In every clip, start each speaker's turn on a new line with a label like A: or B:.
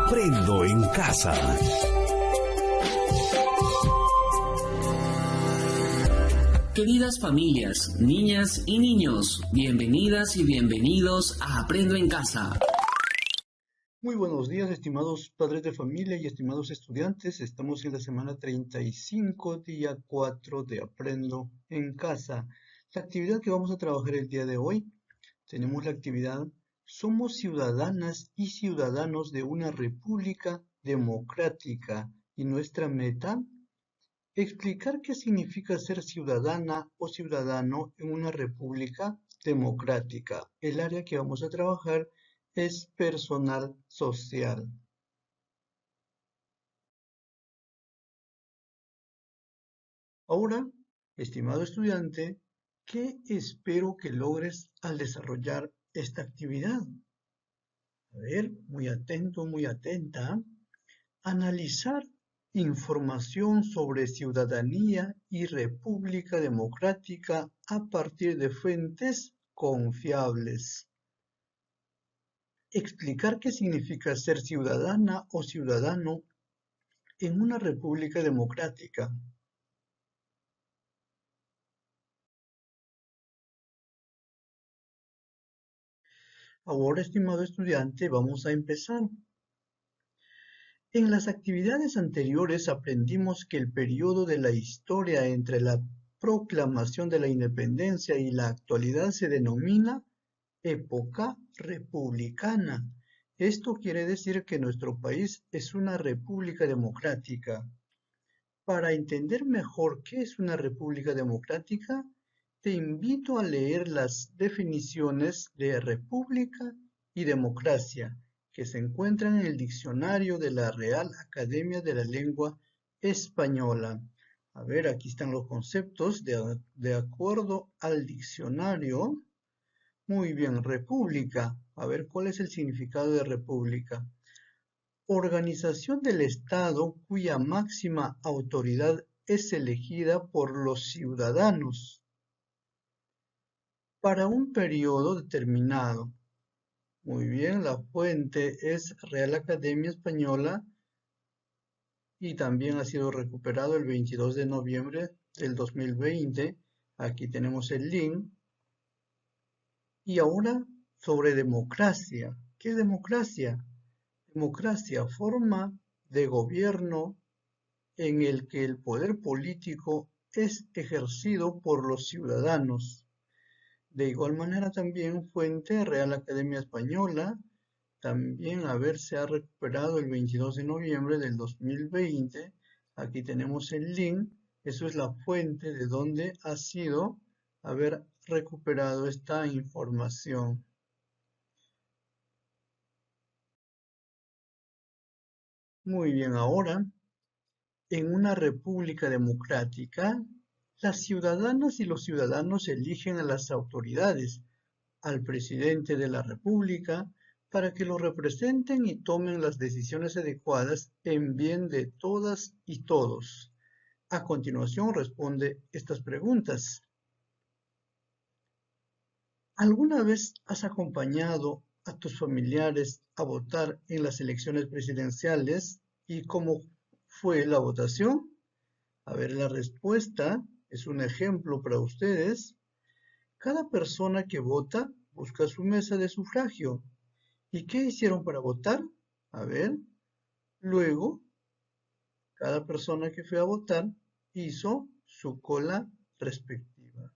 A: Aprendo en casa.
B: Queridas familias, niñas y niños, bienvenidas y bienvenidos a Aprendo en Casa.
C: Muy buenos días, estimados padres de familia y estimados estudiantes. Estamos en la semana 35, día 4 de Aprendo en Casa. La actividad que vamos a trabajar el día de hoy, tenemos la actividad Somos ciudadanas y ciudadanos de una república democrática y nuestra meta, explicar qué significa ser ciudadana o ciudadano en una república democrática. El área que vamos a trabajar es personal social. Ahora, estimado estudiante, ¿qué espero que logres al desarrollar esta actividad? A ver, muy atento, muy atenta. Analizar información sobre ciudadanía y república democrática a partir de fuentes confiables. Explicar qué significa ser ciudadana o ciudadano en una república democrática. Ahora, estimado estudiante, vamos a empezar. En las actividades anteriores aprendimos que el periodo de la historia entre la proclamación de la independencia y la actualidad se denomina época republicana. Esto quiere decir que nuestro país es una república democrática. Para entender mejor qué es una república democrática, te invito a leer las definiciones de república y democracia que se encuentran en el diccionario de la Real Academia de la Lengua Española. A ver, aquí están los conceptos de acuerdo al diccionario. Muy bien, república. A ver, ¿cuál es el significado de república? Organización del Estado cuya máxima autoridad es elegida por los ciudadanos para un periodo determinado. Muy bien, la fuente es Real Academia Española y también ha sido recuperado el 22 de noviembre del 2020. Aquí tenemos el link. Y ahora sobre democracia. ¿Qué es democracia? Democracia, forma de gobierno en el que el poder político es ejercido por los ciudadanos. De igual manera también fuente Real Academia Española, también se ha recuperado el 22 de noviembre del 2020. Aquí tenemos el link, eso es la fuente de donde ha sido recuperado esta información. Muy bien, ahora, en una república democrática, las ciudadanas y los ciudadanos eligen a las autoridades, al presidente de la república, para que lo representen y tomen las decisiones adecuadas en bien de todas y todos. A continuación responde estas preguntas. ¿Alguna vez has acompañado a tus familiares a votar en las elecciones presidenciales y cómo fue la votación? A ver, la respuesta es un ejemplo para ustedes. Cada persona que vota busca su mesa de sufragio. ¿Y qué hicieron para votar? A ver, luego, cada persona que fue a votar hizo su cola respectiva.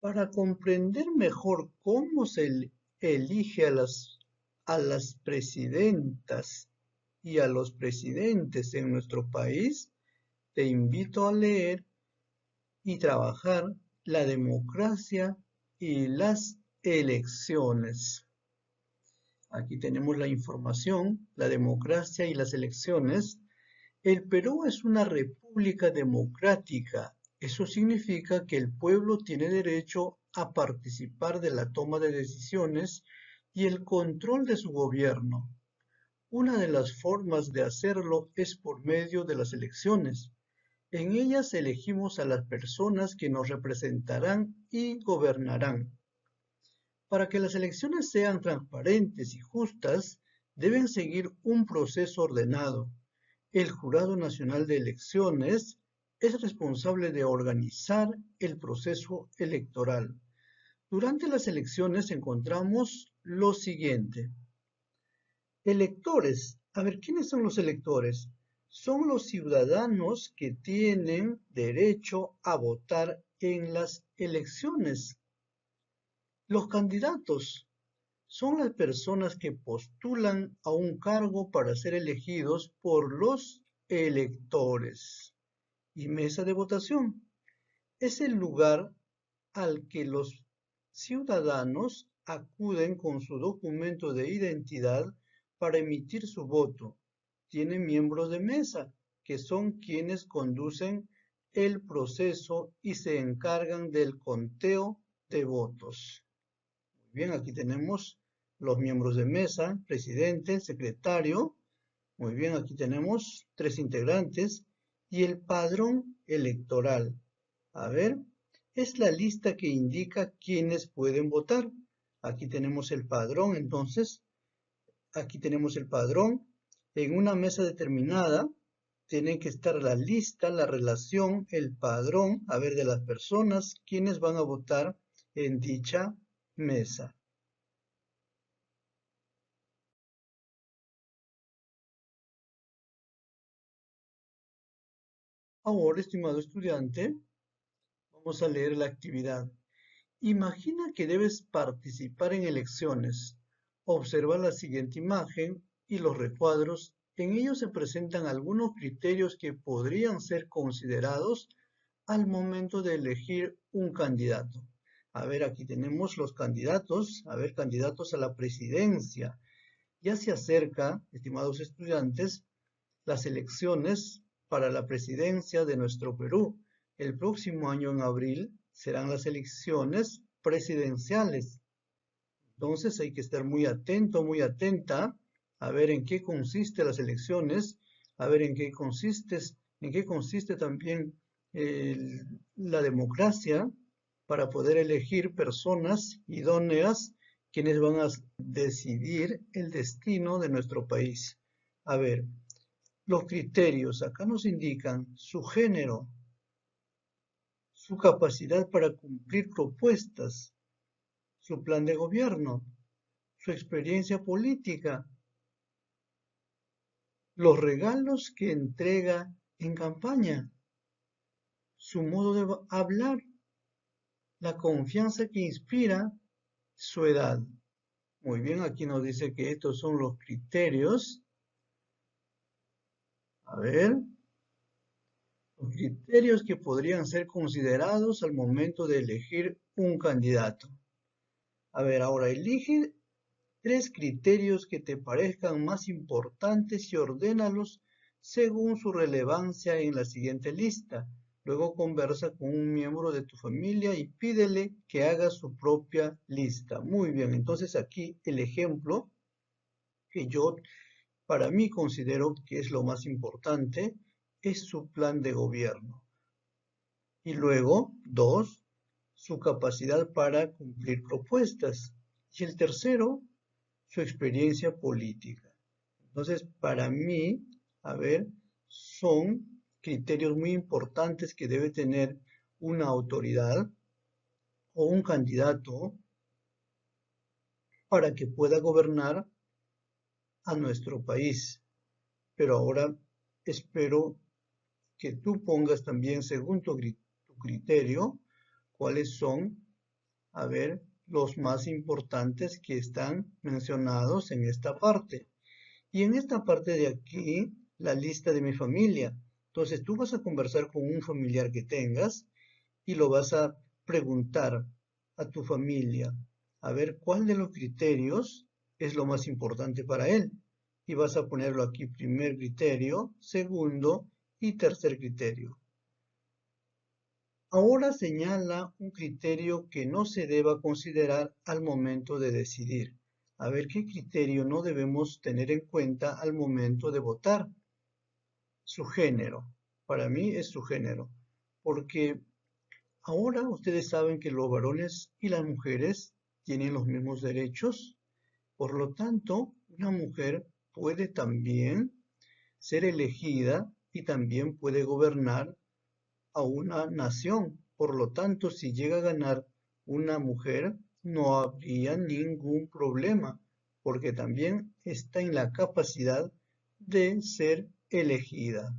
C: Para comprender mejor cómo se elige a las presidentas y a los presidentes en nuestro país, te invito a leer y trabajar la democracia y las elecciones. Aquí tenemos la información, la democracia y las elecciones. El Perú es una república democrática. Eso significa que el pueblo tiene derecho a participar de la toma de decisiones y el control de su gobierno. Una de las formas de hacerlo es por medio de las elecciones. En ellas elegimos a las personas que nos representarán y gobernarán. Para que las elecciones sean transparentes y justas, deben seguir un proceso ordenado. El Jurado Nacional de Elecciones es responsable de organizar el proceso electoral. Durante las elecciones encontramos lo siguiente. Electores. A ver, ¿quiénes son los electores? Son los ciudadanos que tienen derecho a votar en las elecciones. Los candidatos son las personas que postulan a un cargo para ser elegidos por los electores. Y mesa de votación es el lugar al que los ciudadanos acuden con su documento de identidad para emitir su voto. Tiene miembros de mesa, que son quienes conducen el proceso y se encargan del conteo de votos. Muy bien, aquí tenemos los miembros de mesa, presidente, secretario. Muy bien, aquí tenemos 3 integrantes y el padrón electoral. A ver, es la lista que indica quiénes pueden votar. Aquí tenemos el padrón, entonces, aquí tenemos el padrón. En una mesa determinada tiene que estar la lista, la relación, el padrón, a ver, de las personas, quienes van a votar en dicha mesa. Ahora, estimado estudiante, vamos a leer la actividad. Imagina que debes participar en elecciones. Observa la siguiente imagen y los recuadros. En ellos se presentan algunos criterios que podrían ser considerados al momento de elegir un candidato. A ver, aquí tenemos los candidatos. A ver, candidatos a la presidencia. Ya se acerca, estimados estudiantes, las elecciones para la presidencia de nuestro Perú. El próximo año, en abril, serán las elecciones presidenciales. Entonces hay que estar muy atento, muy atenta a ver en qué consisten las elecciones, a ver en qué consiste también la democracia para poder elegir personas idóneas quienes van a decidir el destino de nuestro país. A ver, los criterios acá nos indican su género, su capacidad para cumplir propuestas, su plan de gobierno, su experiencia política, los regalos que entrega en campaña, su modo de hablar, la confianza que inspira, su edad. Muy bien, aquí nos dice que estos son los criterios. A ver, los criterios que podrían ser considerados al momento de elegir un candidato. A ver, ahora elige 3 criterios que te parezcan más importantes y ordénalos según su relevancia en la siguiente lista. Luego conversa con un miembro de tu familia y pídele que haga su propia lista. Muy bien, entonces aquí el ejemplo que yo para mí considero que es lo más importante es su plan de gobierno. Y luego, 2, su capacidad para cumplir propuestas. Y el tercero, su experiencia política. Entonces, para mí, a ver, son criterios muy importantes que debe tener una autoridad o un candidato para que pueda gobernar a nuestro país. Pero ahora espero que tú pongas también, según tu criterio, cuáles son, a ver, los más importantes que están mencionados en esta parte. Y en esta parte de aquí, la lista de mi familia. Entonces tú vas a conversar con un familiar que tengas y lo vas a preguntar a tu familia, a ver cuál de los criterios es lo más importante para él. Y vas a ponerlo aquí, primer criterio, segundo y tercer criterio. Ahora señala un criterio que no se deba considerar al momento de decidir. A ver qué criterio no debemos tener en cuenta al momento de votar. Su género. Para mí es su género. Porque ahora ustedes saben que los varones y las mujeres tienen los mismos derechos. Por lo tanto, una mujer puede también ser elegida y también puede gobernar a una nación. Por lo tanto, si llega a ganar una mujer, no habría ningún problema, porque también está en la capacidad de ser elegida.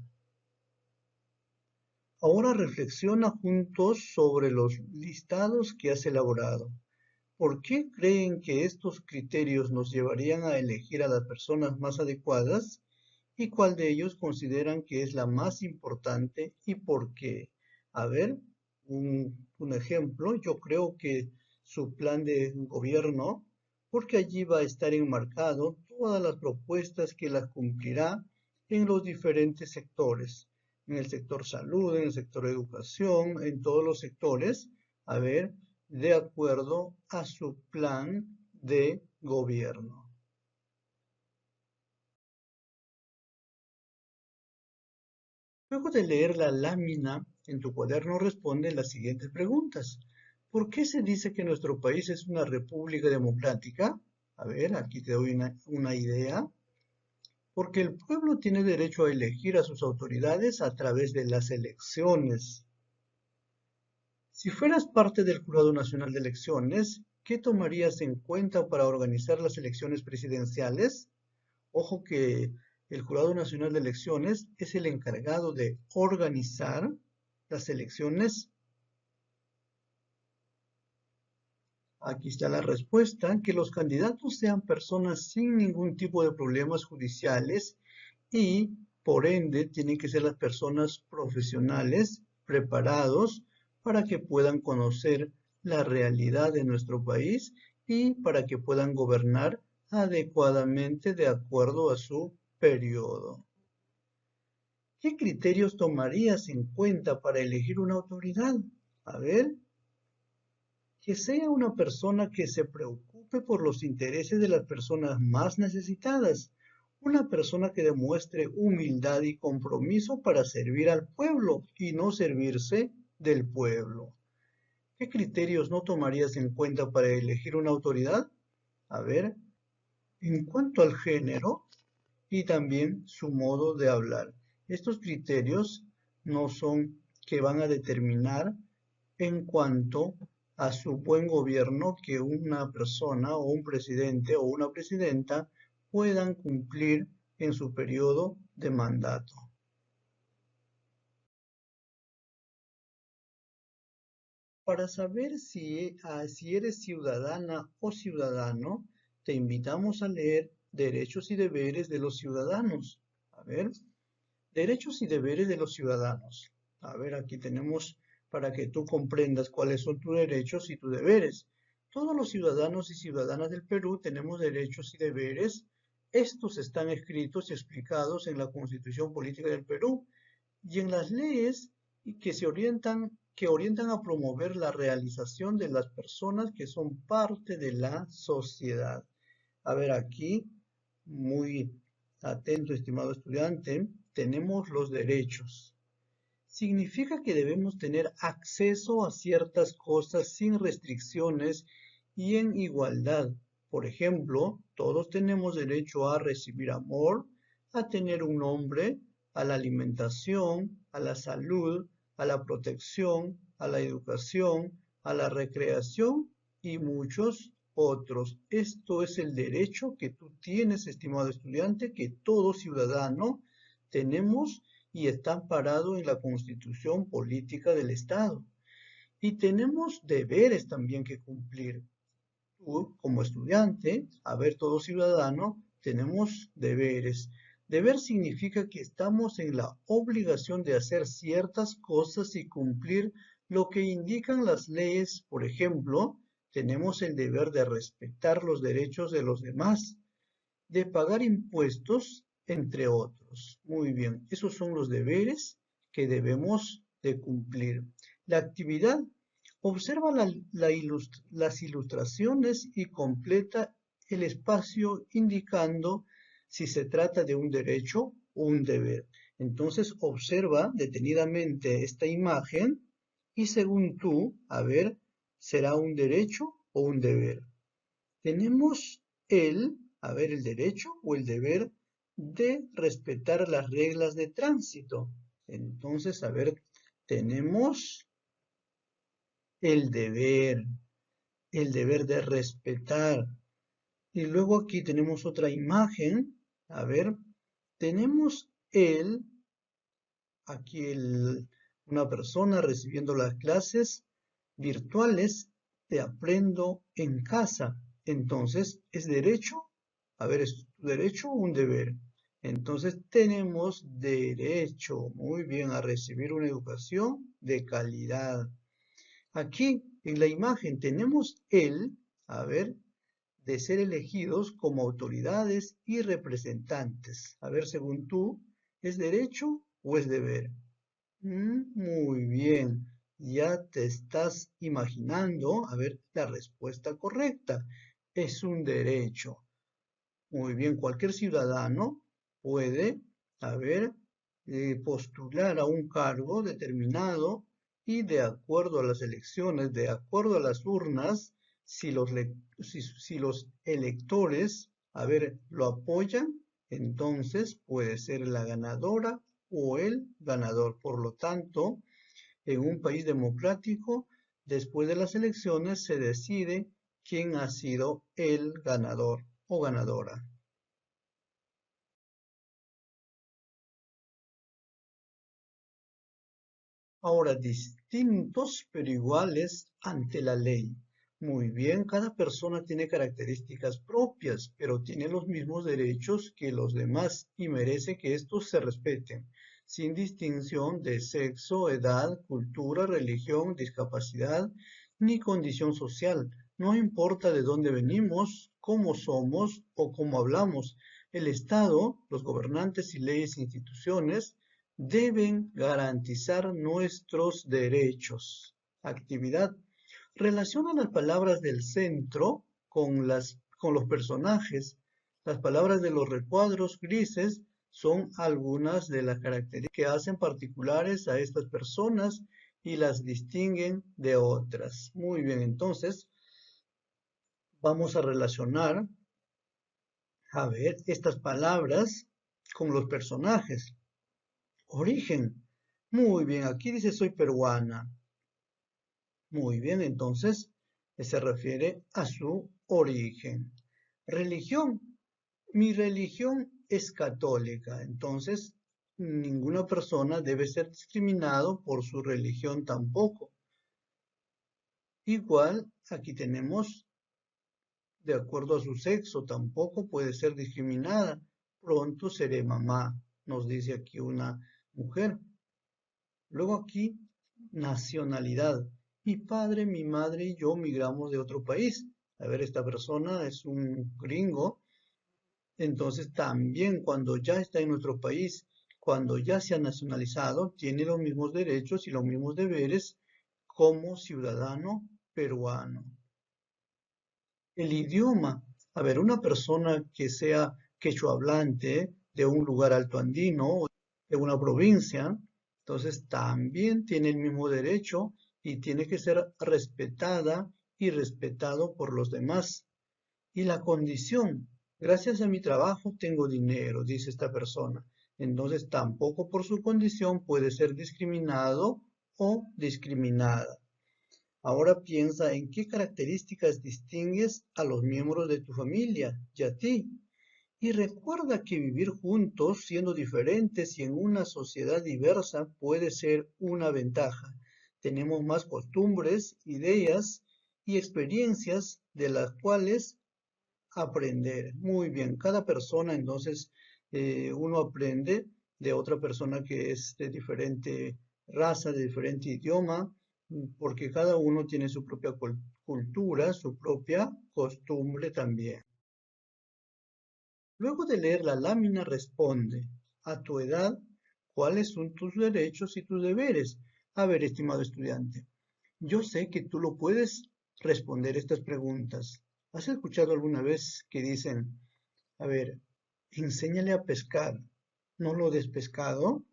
C: Ahora reflexiona juntos sobre los listados que has elaborado. ¿Por qué creen que estos criterios nos llevarían a elegir a las personas más adecuadas? ¿Y cuál de ellos consideran que es la más importante y por qué? A ver, un ejemplo, yo creo que su plan de gobierno, porque allí va a estar enmarcado todas las propuestas que las cumplirá en los diferentes sectores, en el sector salud, en el sector educación, en todos los sectores, a ver, de acuerdo a su plan de gobierno. Luego de leer la lámina en tu cuaderno responde las siguientes preguntas. ¿Por qué se dice que nuestro país es una república democrática? A ver, aquí te doy una idea. Porque el pueblo tiene derecho a elegir a sus autoridades a través de las elecciones. Si fueras parte del Jurado Nacional de Elecciones, ¿qué tomarías en cuenta para organizar las elecciones presidenciales? Ojo que el Jurado Nacional de Elecciones es el encargado de organizar las elecciones. Aquí está la respuesta, que los candidatos sean personas sin ningún tipo de problemas judiciales y, por ende, tienen que ser las personas profesionales, preparados, para que puedan conocer la realidad de nuestro país y para que puedan gobernar adecuadamente de acuerdo a su periodo. ¿Qué criterios tomarías en cuenta para elegir una autoridad? A ver, que sea una persona que se preocupe por los intereses de las personas más necesitadas, una persona que demuestre humildad y compromiso para servir al pueblo y no servirse del pueblo. ¿Qué criterios no tomarías en cuenta para elegir una autoridad? A ver, en cuanto al género y también su modo de hablar. Estos criterios no son que van a determinar en cuanto a su buen gobierno que una persona o un presidente o una presidenta puedan cumplir en su periodo de mandato. Para saber si eres ciudadana o ciudadano, te invitamos a leer Derechos y Deberes de los Ciudadanos. A ver, Derechos y Deberes de los Ciudadanos. A ver, aquí tenemos para que tú comprendas cuáles son tus derechos y tus deberes. Todos los ciudadanos y ciudadanas del Perú tenemos derechos y deberes. Estos están escritos y explicados en la Constitución Política del Perú y en las leyes que orientan a promover la realización de las personas que son parte de la sociedad. A ver, aquí, muy atento, estimado estudiante, tenemos los derechos. Significa que debemos tener acceso a ciertas cosas sin restricciones y en igualdad. Por ejemplo, todos tenemos derecho a recibir amor, a tener un nombre, a la alimentación, a la salud, a la protección, a la educación, a la recreación y muchos otros. Esto es el derecho que tú tienes, estimado estudiante, que todo ciudadano tenemos y está amparado en la Constitución Política del Estado. Y tenemos deberes también que cumplir. Tú, como estudiante, a ver, todo ciudadano, tenemos deberes. Deber significa que estamos en la obligación de hacer ciertas cosas y cumplir lo que indican las leyes. Por ejemplo, tenemos el deber de respetar los derechos de los demás, de pagar impuestos, entre otros. Muy bien, esos son los deberes que debemos de cumplir. La actividad, observa las ilustraciones y completa el espacio indicando si se trata de un derecho o un deber. Entonces observa detenidamente esta imagen y según tú, a ver, ¿será un derecho o un deber? Tenemos a ver, el derecho o el deber de respetar las reglas de tránsito. Entonces, a ver, tenemos el deber de respetar. Y luego aquí tenemos otra imagen. A ver, tenemos una persona recibiendo las clases virtuales de Aprendo en Casa. Entonces, ¿es derecho? A ver, ¿es tu derecho o un deber? Entonces, tenemos derecho, muy bien, a recibir una educación de calidad. Aquí, en la imagen, tenemos a ver, de ser elegidos como autoridades y representantes. A ver, según tú, ¿es derecho o es deber? Muy bien, ya te estás imaginando, a ver, la respuesta correcta. Es un derecho. Muy bien, cualquier ciudadano puede, a ver, postular a un cargo determinado y de acuerdo a las elecciones, de acuerdo a las urnas, si los electores, a ver, lo apoyan, entonces puede ser la ganadora o el ganador. Por lo tanto, en un país democrático, después de las elecciones se decide quién ha sido el ganador o ganadora. Ahora, distintos pero iguales ante la ley. Muy bien, cada persona tiene características propias, pero tiene los mismos derechos que los demás y merece que estos se respeten, sin distinción de sexo, edad, cultura, religión, discapacidad ni condición social. No importa de dónde venimos, cómo somos o cómo hablamos. El Estado, los gobernantes y leyes e instituciones deben garantizar nuestros derechos. Actividad. Relaciona las palabras del centro con los personajes. Las palabras de los recuadros grises son algunas de las características que hacen particulares a estas personas y las distinguen de otras. Muy bien, entonces vamos a relacionar, a ver, estas palabras con los personajes. Origen. Muy bien, aquí dice soy peruana. Muy bien, entonces se refiere a su origen. Religión. Mi religión es católica, entonces ninguna persona debe ser discriminado por su religión tampoco. Igual, aquí tenemos de acuerdo a su sexo, tampoco puede ser discriminada. Pronto seré mamá, nos dice aquí una mujer. Luego aquí, nacionalidad. Mi padre, mi madre y yo migramos de otro país. A ver, esta persona es un gringo. Entonces también cuando ya está en nuestro país, cuando ya se ha nacionalizado, tiene los mismos derechos y los mismos deberes como ciudadano peruano. El idioma. A ver, una persona que sea quechua hablante de un lugar alto andino, de una provincia, entonces también tiene el mismo derecho y tiene que ser respetada y respetado por los demás. Y la condición. Gracias a mi trabajo tengo dinero, dice esta persona. Entonces tampoco por su condición puede ser discriminado o discriminada. Ahora piensa en qué características distingues a los miembros de tu familia y a ti. Y recuerda que vivir juntos, siendo diferentes y en una sociedad diversa, puede ser una ventaja. Tenemos más costumbres, ideas y experiencias de las cuales aprender. Muy bien, cada persona entonces uno aprende de otra persona que es de diferente raza, de diferente idioma, porque cada uno tiene su propia cultura, su propia costumbre también. Luego de leer la lámina responde, a tu edad, ¿cuáles son tus derechos y tus deberes? A ver, estimado estudiante, yo sé que tú lo puedes responder estas preguntas. ¿Has escuchado alguna vez que dicen, a ver, enséñale a pescar, no lo des pescado?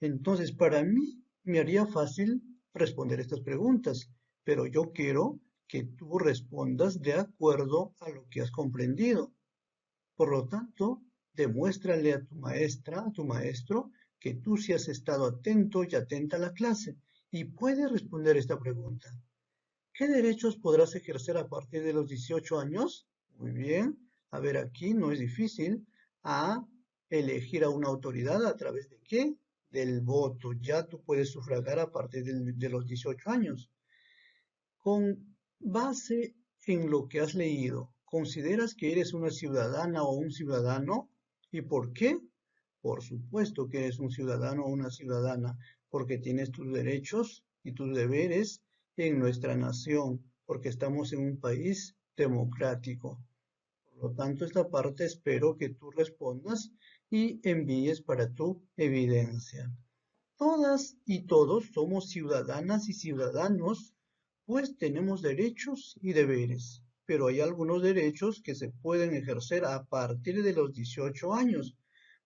C: Entonces, para mí me haría fácil responder estas preguntas, pero yo quiero que tú respondas de acuerdo a lo que has comprendido. Por lo tanto, demuéstrale a tu maestra, a tu maestro, que tú sí has estado atento y atenta a la clase y puedes responder esta pregunta. ¿Qué derechos podrás ejercer a partir de los 18 años? Muy bien. A ver, aquí no es difícil. A, elegir a una autoridad a través de qué? Del voto. Ya tú puedes sufragar a partir de los 18 años. Con base en lo que has leído, ¿consideras que eres una ciudadana o un ciudadano? ¿Y por qué? Por supuesto que eres un ciudadano o una ciudadana, porque tienes tus derechos y tus deberes en nuestra nación, porque estamos en un país democrático. Por lo tanto, esta parte espero que tú respondas y envíes para tu evidencia. Todas y todos somos ciudadanas y ciudadanos, pues tenemos derechos y deberes, pero hay algunos derechos que se pueden ejercer a partir de los 18 años.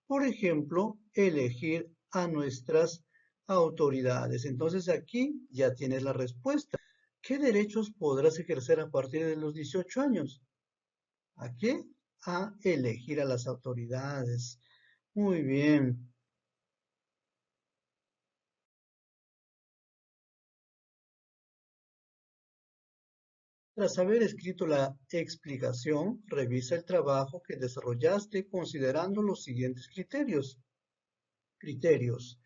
C: Por ejemplo, elegir a nuestras autoridades. Entonces aquí ya tienes la respuesta. ¿Qué derechos podrás ejercer a partir de los 18 años? ¿A qué? A elegir a las autoridades. Muy bien. Tras haber escrito la explicación, revisa el trabajo que desarrollaste considerando los siguientes criterios. Criterios.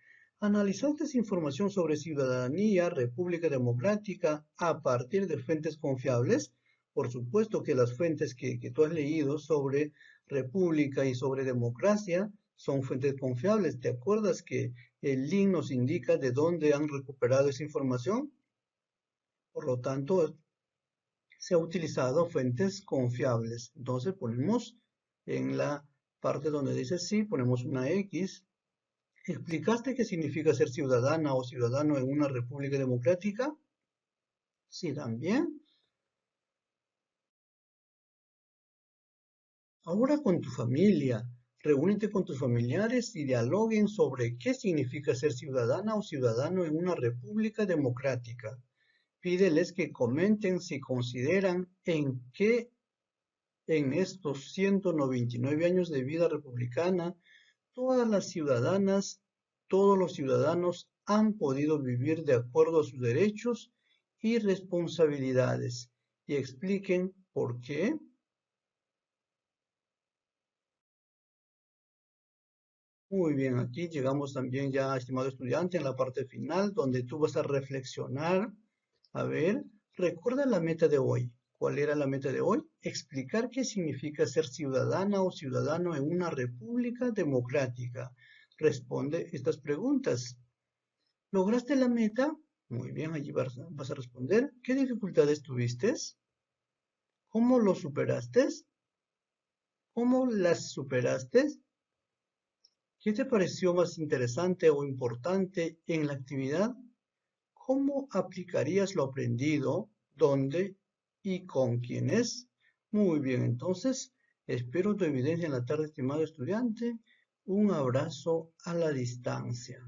C: ¿Analizaste información sobre ciudadanía, República Democrática a partir de fuentes confiables? Por supuesto que las fuentes que tú has leído sobre República y sobre democracia son fuentes confiables. ¿Te acuerdas que el link nos indica de dónde han recuperado esa información? Por lo tanto, se ha utilizado fuentes confiables. Entonces ponemos en la parte donde dice sí, ponemos una X. ¿Explicaste qué significa ser ciudadana o ciudadano en una república democrática? Sí, también. Ahora con tu familia. Reúnete con tus familiares y dialoguen sobre qué significa ser ciudadana o ciudadano en una república democrática. Pídeles que comenten si consideran en qué en estos 199 años de vida republicana, todas las ciudadanas, todos los ciudadanos han podido vivir de acuerdo a sus derechos y responsabilidades. Y expliquen por qué. Muy bien, aquí llegamos también ya, estimado estudiante, en la parte final, donde tú vas a reflexionar. A ver, recuerda la meta de hoy. ¿Cuál era la meta de hoy? Explicar qué significa ser ciudadana o ciudadano en una república democrática. Responde estas preguntas. ¿Lograste la meta? Muy bien, allí vas a responder. ¿Qué dificultades tuviste? ¿Cómo lo superaste? ¿Cómo las superaste? ¿Qué te pareció más interesante o importante en la actividad? ¿Cómo aplicarías lo aprendido? ¿Dónde y con quiénes? Muy bien, entonces, espero tu evidencia en la tarde, estimado estudiante. Un abrazo a la distancia.